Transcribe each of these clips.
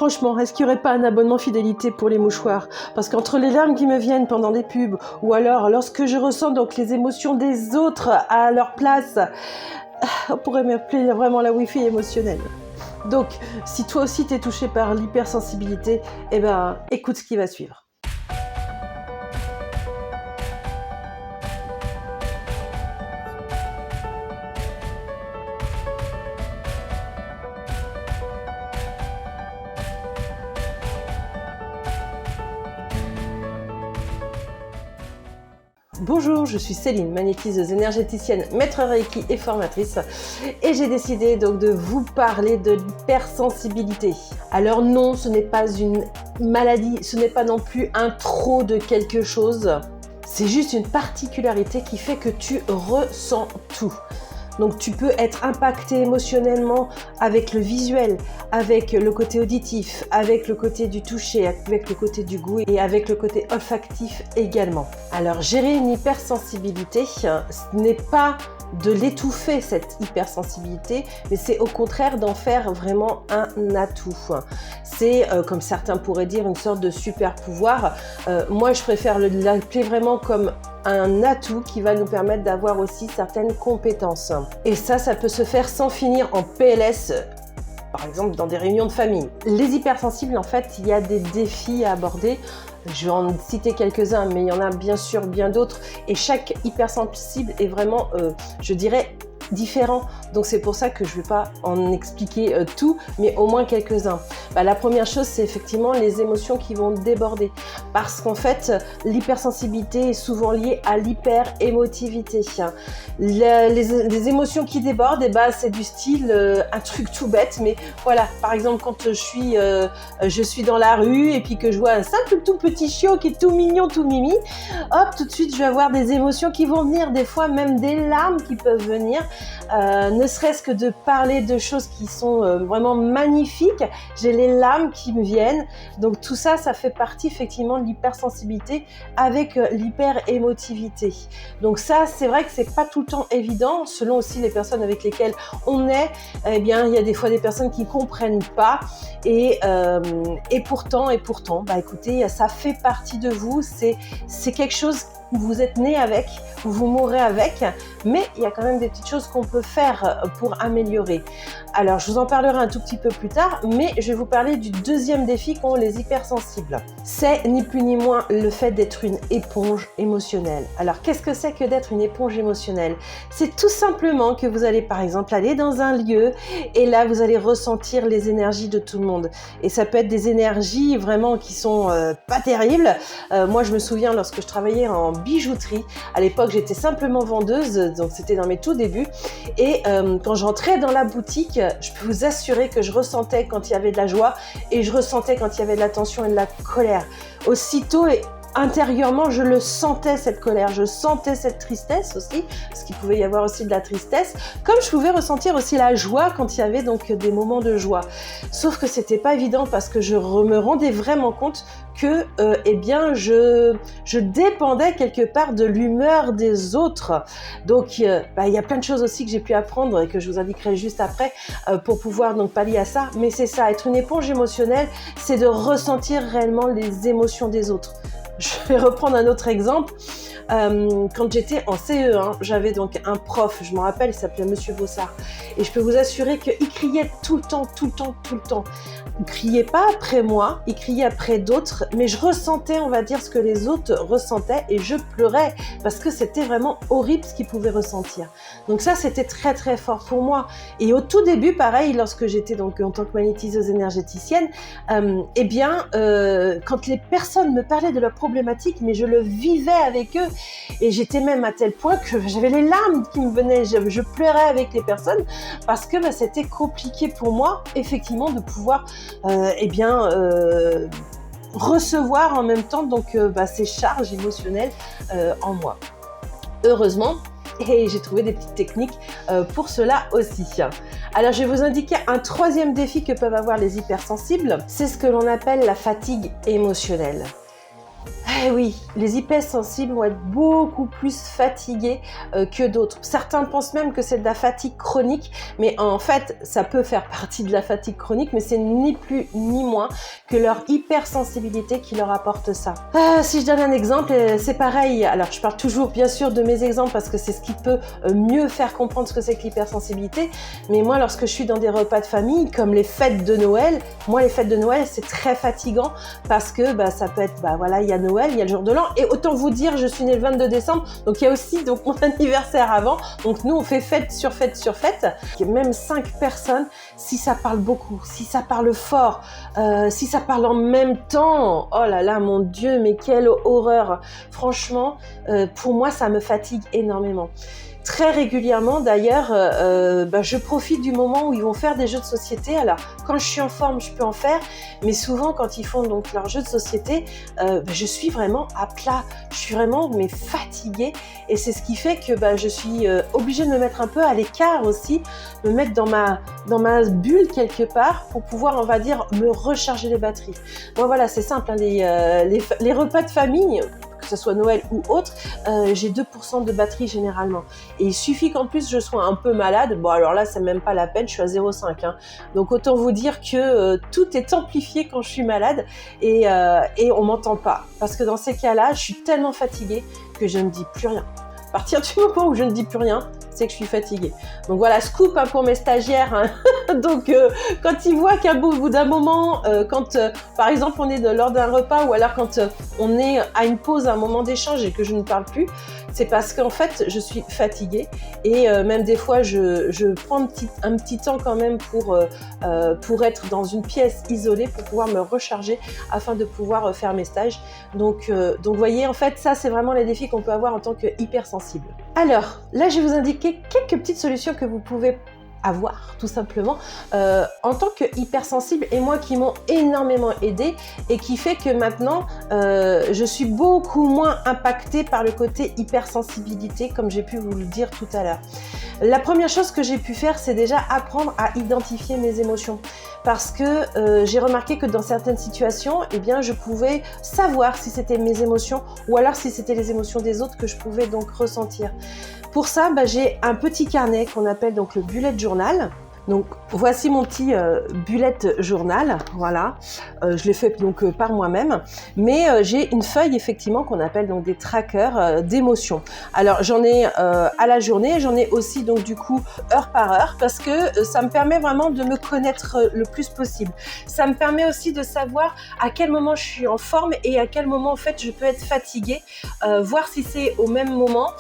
franchement, est-ce qu'il n'y aurait pas un abonnement fidélité pour les mouchoirs? Parce qu'entre les larmes qui me viennent pendant des pubs, ou alors lorsque je ressens donc les émotions des autres à leur place, on pourrait m'appeler vraiment la Wi-Fi émotionnelle. Donc, si toi aussi t'es touché par l'hypersensibilité, eh ben, écoute ce qui va suivre. Bonjour, je suis Céline, magnétiseuse énergéticienne, maître Reiki et formatrice, et j'ai décidé donc de vous parler de l'hypersensibilité. Alors non, ce n'est pas une maladie, ce n'est pas non plus un trop de quelque chose, c'est juste une particularité qui fait que tu ressens tout. Donc tu peux être impacté émotionnellement avec le visuel, avec le côté auditif, avec le côté du toucher, avec le côté du goût et avec le côté olfactif également. Alors gérer une hypersensibilité, ce n'est pas de l'étouffer cette hypersensibilité, mais c'est au contraire d'en faire vraiment un atout. C'est, comme certains pourraient dire, une sorte de super pouvoir. Moi, je préfère l'appeler vraiment comme un atout qui va nous permettre d'avoir aussi certaines compétences. Et ça peut se faire sans finir en PLS, par exemple dans des réunions de famille. Les hypersensibles, en fait, il y a des défis à aborder. Je vais en citer quelques-uns, mais il y en a bien sûr bien d'autres. Et chaque hypersensible est vraiment, je dirais, différent. Donc c'est pour ça que je ne vais pas en expliquer tout, mais au moins quelques-uns. La première chose, c'est effectivement les émotions qui vont déborder. Parce qu'en fait, l'hypersensibilité est souvent liée à l'hyper-émotivité. Les émotions qui débordent, c'est du style un truc tout bête, mais voilà, par exemple, quand je suis dans la rue et puis que je vois un simple tout petit chiot qui est tout mignon, tout mimi, hop, tout de suite, je vais avoir des émotions qui vont venir, des fois même des larmes qui peuvent venir. Ne serait-ce que de parler de choses qui sont vraiment magnifiques, j'ai les larmes qui me viennent. Donc tout ça, ça fait partie effectivement de l'hypersensibilité avec l'hyper-émotivité. Donc ça, c'est vrai que c'est pas tout le temps évident, selon aussi les personnes avec lesquelles on est. Eh bien, il y a des fois des personnes qui comprennent pas et pourtant, écoutez, ça fait partie de vous. C'est quelque chose où vous êtes né avec, où vous mourrez avec, mais il y a quand même des petites choses qu'on peut faire pour améliorer. Alors, je vous en parlerai un tout petit peu plus tard, mais je vais vous parler du deuxième défi qu'ont les hypersensibles. C'est ni plus ni moins le fait d'être une éponge émotionnelle. Alors, qu'est-ce que c'est que d'être une éponge émotionnelle? C'est tout simplement que vous allez, par exemple, aller dans un lieu et là, vous allez ressentir les énergies de tout le monde. Et ça peut être des énergies vraiment qui sont pas terribles. Moi, je me souviens lorsque je travaillais en bijouterie. À l'époque, j'étais simplement vendeuse, donc c'était dans mes tout débuts. Et quand je rentrais dans la boutique, je peux vous assurer que je ressentais quand il y avait de la joie et je ressentais quand il y avait de la tension et de la colère. Aussitôt, et intérieurement, je le sentais cette colère, je sentais cette tristesse aussi, parce qu'il pouvait y avoir aussi de la tristesse, comme je pouvais ressentir aussi la joie quand il y avait donc des moments de joie. Sauf que c'était pas évident parce que je me rendais vraiment compte que je dépendais quelque part de l'humeur des autres. Donc il y a plein de choses aussi que j'ai pu apprendre et que je vous indiquerai juste après pour pouvoir donc pallier à ça. Mais c'est ça, être une éponge émotionnelle, c'est de ressentir réellement les émotions des autres. Je vais reprendre un autre exemple. Quand j'étais en CE1, j'avais donc un prof, je m'en rappelle, il s'appelait Monsieur Bossard. Et je peux vous assurer qu'il criait tout le temps. Il criait pas après moi, il criait après d'autres, mais je ressentais, on va dire, ce que les autres ressentaient et je pleurais parce que c'était vraiment horrible ce qu'ils pouvaient ressentir. Donc ça, c'était très très fort pour moi. Et au tout début, pareil, lorsque j'étais donc en tant que magnétiseuse énergéticienne, quand les personnes me parlaient de leurs problématiques, mais je le vivais avec eux et j'étais même à tel point que j'avais les larmes qui me venaient, je pleurais avec les personnes parce que c'était compliqué pour moi, effectivement, de pouvoir recevoir en même temps donc ces charges émotionnelles en moi. Heureusement, et j'ai trouvé des petites techniques pour cela aussi. Alors je vais vous indiquer un troisième défi que peuvent avoir les hypersensibles, c'est ce que l'on appelle la fatigue émotionnelle. Eh oui, les hypersensibles vont être beaucoup plus fatigués que d'autres. Certains pensent même que c'est de la fatigue chronique, mais en fait, ça peut faire partie de la fatigue chronique, mais c'est ni plus ni moins que leur hypersensibilité qui leur apporte ça. Si je donne un exemple, c'est pareil. Alors, je parle toujours bien sûr de mes exemples parce que c'est ce qui peut mieux faire comprendre ce que c'est que l'hypersensibilité. Mais moi, lorsque je suis dans des repas de famille, comme les fêtes de Noël, moi, les fêtes de Noël, c'est très fatigant parce que ça peut être, voilà, il y a Noël, il y a le jour de l'an. Et autant vous dire, je suis née le 22 décembre, donc il y a aussi donc, mon anniversaire avant. Donc nous, on fait fête sur fête sur fête. Il y a même 5 personnes, si ça parle beaucoup, si ça parle fort, si ça parle en même temps, oh là là, mon Dieu, mais quelle horreur. Franchement, pour moi, ça me fatigue énormément. Très régulièrement, d'ailleurs, je profite du moment où ils vont faire des jeux de société. Alors, quand je suis en forme, je peux en faire, mais souvent, quand ils font donc leurs jeux de société, je suis vraiment à plat. Je suis vraiment fatiguée, et c'est ce qui fait que je suis obligée de me mettre un peu à l'écart aussi, me mettre dans ma bulle quelque part pour pouvoir, on va dire, me recharger les batteries. Bon, voilà, c'est simple, hein, les repas de famille, que ce soit Noël ou autre, j'ai 2% de batterie généralement. Et il suffit qu'en plus je sois un peu malade, bon alors là c'est même pas la peine, je suis à 0,5. Hein. Donc autant vous dire que tout est amplifié quand je suis malade et on m'entend pas. Parce que dans ces cas-là, je suis tellement fatiguée que je ne dis plus rien. À partir du moment où je ne dis plus rien, c'est que je suis fatiguée. Donc voilà, scoop pour mes stagiaires. Hein. Donc quand ils voient qu'à bout d'un moment, quand par exemple on est lors d'un repas ou alors quand on est à une pause, à un moment d'échange et que je ne parle plus, c'est parce qu'en fait je suis fatiguée et même des fois je prends un petit temps quand même pour être dans une pièce isolée pour pouvoir me recharger afin de pouvoir faire mes stages. Donc vous voyez, en fait ça c'est vraiment les défis qu'on peut avoir en tant que hypersensible. Alors là je vais vous indiquer quelques petites solutions que vous pouvez avoir tout simplement en tant que hypersensible et moi qui m'ont énormément aidé et qui fait que maintenant je suis beaucoup moins impactée par le côté hypersensibilité comme j'ai pu vous le dire tout à l'heure. La première chose que j'ai pu faire, c'est déjà apprendre à identifier mes émotions parce que j'ai remarqué que dans certaines situations, eh bien, je pouvais savoir si c'était mes émotions ou alors si c'était les émotions des autres que je pouvais donc ressentir. Pour ça, j'ai un petit carnet qu'on appelle donc le bullet journal. Donc voici mon petit bullet journal, voilà. Je l'ai fait donc par moi-même, mais j'ai une feuille effectivement qu'on appelle donc des trackers d'émotions. Alors j'en ai à la journée, j'en ai aussi donc du coup heure par heure parce que ça me permet vraiment de me connaître le plus possible. Ça me permet aussi de savoir à quel moment je suis en forme et à quel moment en fait je peux être fatiguée, voir si c'est au même moment.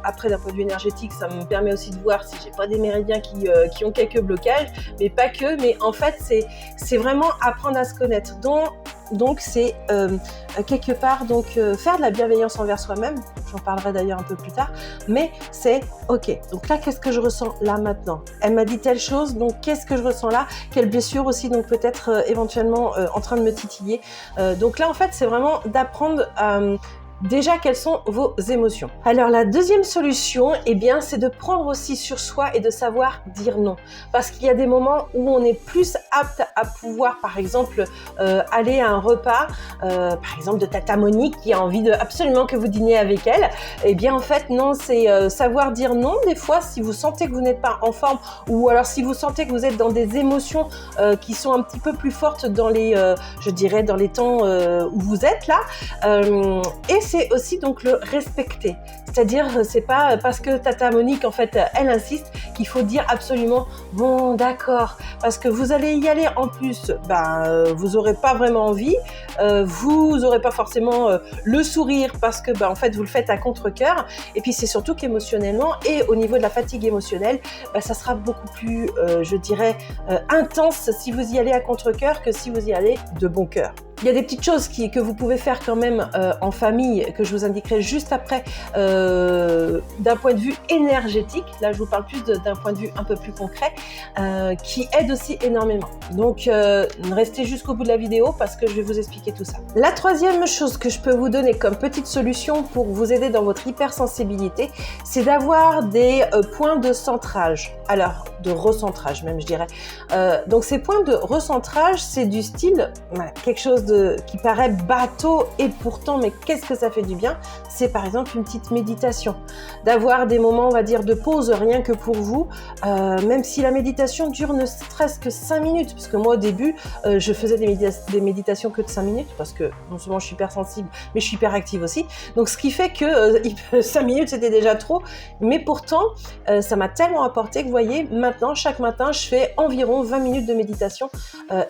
Après d'un point de vue énergétique, ça me permet aussi de voir si j'ai pas des méridiens qui ont quelques blocages, mais pas que, mais en fait c'est vraiment apprendre à se connaître. Donc c'est quelque part donc faire de la bienveillance envers soi-même, j'en parlerai d'ailleurs un peu plus tard, mais c'est ok, donc là qu'est-ce que je ressens là maintenant, elle m'a dit telle chose, donc qu'est-ce que je ressens là, quelle blessure aussi donc peut-être éventuellement en train de me titiller, donc là en fait c'est vraiment d'apprendre déjà, quelles sont vos émotions? Alors, la deuxième solution, eh bien, c'est de prendre aussi sur soi et de savoir dire non. Parce qu'il y a des moments où on est plus apte à pouvoir, par exemple, aller à un repas, par exemple, de Tata Monique qui a envie absolument que vous dîniez avec elle. Eh bien, en fait, non, c'est savoir dire non. Des fois, si vous sentez que vous n'êtes pas en forme ou alors si vous sentez que vous êtes dans des émotions qui sont un petit peu plus fortes dans les, je dirais, dans les temps où vous êtes là. Et c'est aussi donc le respecter. C'est-à-dire, c'est pas parce que Tata Monique, en fait, elle insiste qu'il faut dire absolument bon, d'accord, parce que vous allez y aller en plus, vous aurez pas vraiment envie, vous aurez pas forcément le sourire parce que, en fait, vous le faites à contre-cœur. Et puis, c'est surtout qu'émotionnellement et au niveau de la fatigue émotionnelle, ça sera beaucoup plus, je dirais, intense si vous y allez à contre-cœur que si vous y allez de bon cœur. Il y a des petites choses que vous pouvez faire quand même en famille, que je vous indiquerai juste après, d'un point de vue énergétique. Là, je vous parle plus d'un point de vue un peu plus concret, qui aide aussi énormément. Donc, restez jusqu'au bout de la vidéo parce que je vais vous expliquer tout ça. La troisième chose que je peux vous donner comme petite solution pour vous aider dans votre hypersensibilité, c'est d'avoir des points de centrage. Alors, de recentrage même, je dirais. Donc, ces points de recentrage, c'est du style quelque chose qui paraît bateau et pourtant, mais qu'est-ce que ça fait du bien? C'est par exemple une petite méditation. D'avoir des moments, on va dire, de pause rien que pour vous, même si la méditation dure ne serait-ce que 5 minutes, parce que moi au début, je faisais des méditations que de 5 minutes, parce que non seulement je suis hypersensible, mais je suis hyperactive aussi. Donc ce qui fait que 5 minutes c'était déjà trop, mais pourtant ça m'a tellement apporté que vous voyez, maintenant chaque matin je fais environ 20 minutes de méditation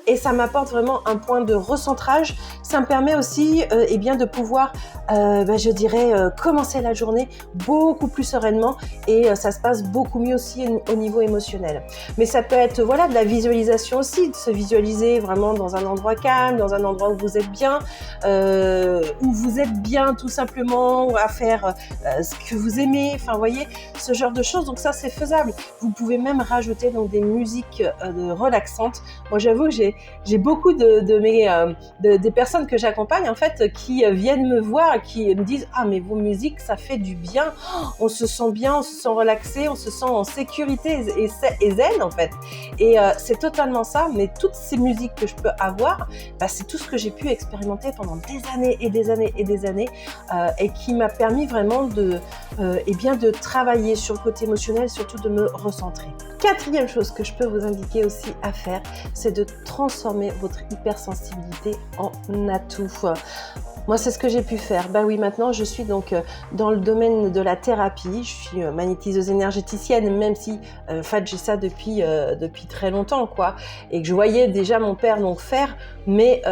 et ça m'apporte vraiment un point de recentrage. Ça me permet aussi eh bien, de pouvoir, je dirais, commencer la journée beaucoup plus sereinement et ça se passe beaucoup mieux aussi au niveau émotionnel. Mais ça peut être voilà, de la visualisation aussi, de se visualiser vraiment dans un endroit calme, dans un endroit où vous êtes bien tout simplement à faire ce que vous aimez, enfin vous voyez, ce genre de choses. Donc ça c'est faisable. Vous pouvez même rajouter donc des musiques relaxantes. Moi j'avoue que j'ai beaucoup des personnes que j'accompagne en fait qui viennent me voir et qui me disent ah mais vos musiques ça fait du bien, on se sent bien, on se sent relaxé, on se sent en sécurité et zen en fait. Et c'est totalement ça, mais toutes ces musiques que je peux avoir, c'est tout ce que j'ai pu expérimenter pendant des années et des années et des années et qui m'a permis vraiment de travailler sur le côté émotionnel, surtout de me recentrer. Quatrième chose que je peux vous indiquer aussi à faire, c'est de transformer votre hypersensibilité en atout. Moi, c'est ce que j'ai pu faire. Oui, maintenant, je suis donc dans le domaine de la thérapie. Je suis magnétiseuse énergéticienne, même si, en fait, j'ai ça depuis très longtemps, quoi. Et que je voyais déjà mon père donc faire. Mais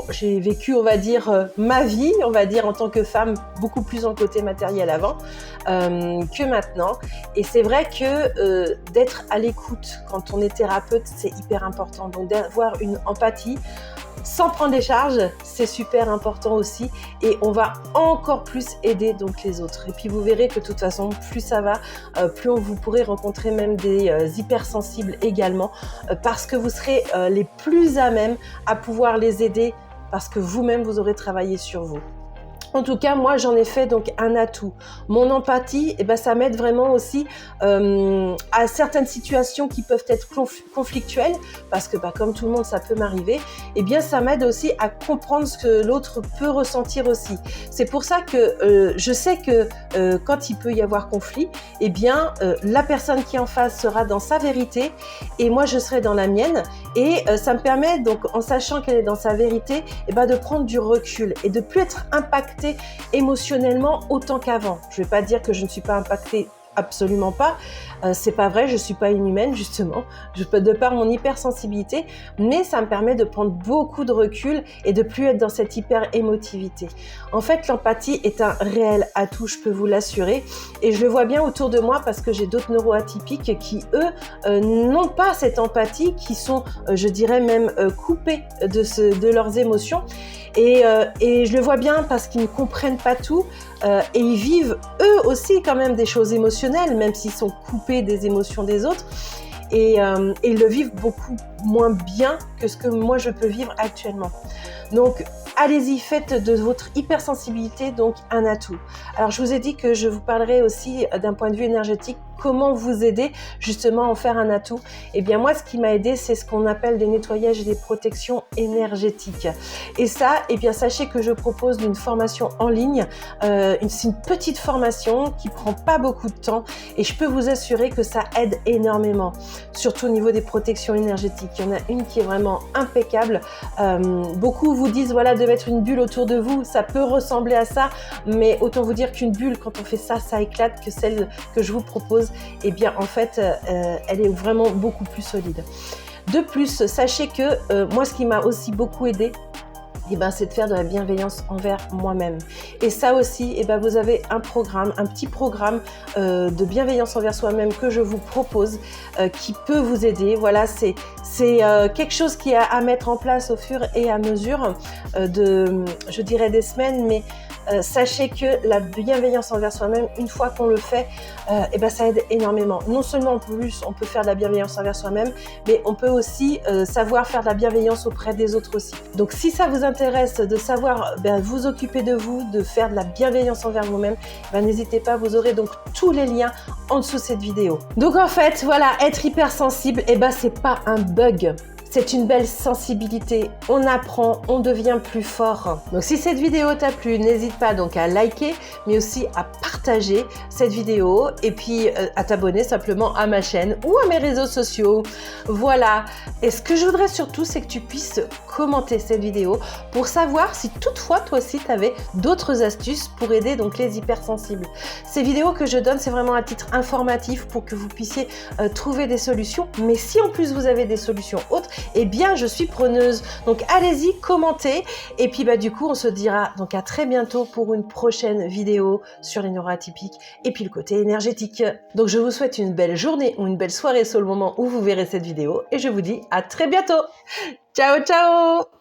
j'ai vécu, on va dire, ma vie, on va dire, en tant que femme, beaucoup plus en côté matériel avant que maintenant. Et c'est vrai que d'être à l'écoute quand on est thérapeute, c'est hyper important. Donc, d'avoir une empathie, sans prendre des charges, c'est super important aussi et on va encore plus aider donc les autres. Et puis vous verrez que de toute façon, plus ça va, plus vous pourrez rencontrer même des hypersensibles également parce que vous serez les plus à même à pouvoir les aider parce que vous-même vous aurez travaillé sur vous. En tout cas, moi, j'en ai fait donc un atout. Mon empathie, ça m'aide vraiment aussi à certaines situations qui peuvent être conflictuelles, parce que comme tout le monde, ça peut m'arriver. Ça m'aide aussi à comprendre ce que l'autre peut ressentir aussi. C'est pour ça que je sais que quand il peut y avoir conflit, la personne qui est en face sera dans sa vérité et moi, je serai dans la mienne. Et ça me permet donc, en sachant qu'elle est dans sa vérité, de prendre du recul et de plus être impactée émotionnellement autant qu'avant. Je ne vais pas dire que je ne suis pas impactée, absolument pas. C'est pas vrai, je suis pas inhumaine justement, de par mon hypersensibilité, mais ça me permet de prendre beaucoup de recul et de plus être dans cette hyper émotivité. En fait, l'empathie est un réel atout, je peux vous l'assurer, et je le vois bien autour de moi parce que j'ai d'autres neuroatypiques qui eux n'ont pas cette empathie, qui sont, je dirais même coupés de leurs émotions. Et je le vois bien parce qu'ils ne comprennent pas tout et ils vivent eux aussi quand même des choses émotionnelles, même s'ils sont coupés des émotions des autres. Et ils le vivent beaucoup moins bien que ce que moi je peux vivre actuellement. Donc allez-y, faites de votre hypersensibilité donc un atout. Alors je vous ai dit que je vous parlerai aussi d'un point de vue énergétique, comment vous aider justement à en faire un atout. Moi ce qui m'a aidé, c'est ce qu'on appelle des nettoyages et des protections énergétiques. Et ça, sachez que je propose une formation en ligne, c'est une petite formation qui prend pas beaucoup de temps et je peux vous assurer que ça aide énormément, surtout au niveau des protections énergétiques. Il y en a une qui est vraiment impeccable. Beaucoup vous disent voilà, de mettre une bulle autour de vous, ça peut ressembler à ça, mais autant vous dire qu'une bulle, quand on fait ça, ça éclate, que celle que je vous propose, en fait, elle est vraiment beaucoup plus solide. De plus, sachez que moi, ce qui m'a aussi beaucoup aidé, c'est de faire de la bienveillance envers moi-même. Et ça aussi, vous avez un petit programme de bienveillance envers soi-même que je vous propose, qui peut vous aider. Voilà, c'est quelque chose qui est à mettre en place au fur et à mesure je dirais des semaines, mais sachez que la bienveillance envers soi-même, une fois qu'on le fait, ça aide énormément. Non seulement en plus, on peut faire de la bienveillance envers soi-même, mais on peut aussi savoir faire de la bienveillance auprès des autres aussi. Donc si ça vous intéresse de savoir vous occuper de vous, de faire de la bienveillance envers vous-même, n'hésitez pas, vous aurez donc tous les liens en dessous de cette vidéo. Donc en fait, voilà, être hypersensible, c'est pas un bug. C'est une belle sensibilité. On apprend, on devient plus fort. Donc si cette vidéo t'a plu, n'hésite pas donc à liker, mais aussi à partager cette vidéo et puis à t'abonner simplement à ma chaîne ou à mes réseaux sociaux. Voilà. Et ce que je voudrais surtout, c'est que tu puisses commenter cette vidéo pour savoir si toutefois toi aussi tu avais d'autres astuces pour aider donc les hypersensibles. Ces vidéos que je donne, c'est vraiment à titre informatif pour que vous puissiez trouver des solutions. Mais si en plus vous avez des solutions autres, eh bien je suis preneuse. Donc allez-y, commentez. Et puis du coup, on se dira donc à très bientôt pour une prochaine vidéo sur les neuroatypiques et puis le côté énergétique. Donc je vous souhaite une belle journée ou une belle soirée sur le moment où vous verrez cette vidéo et je vous dis à très bientôt. Ciao, ciao!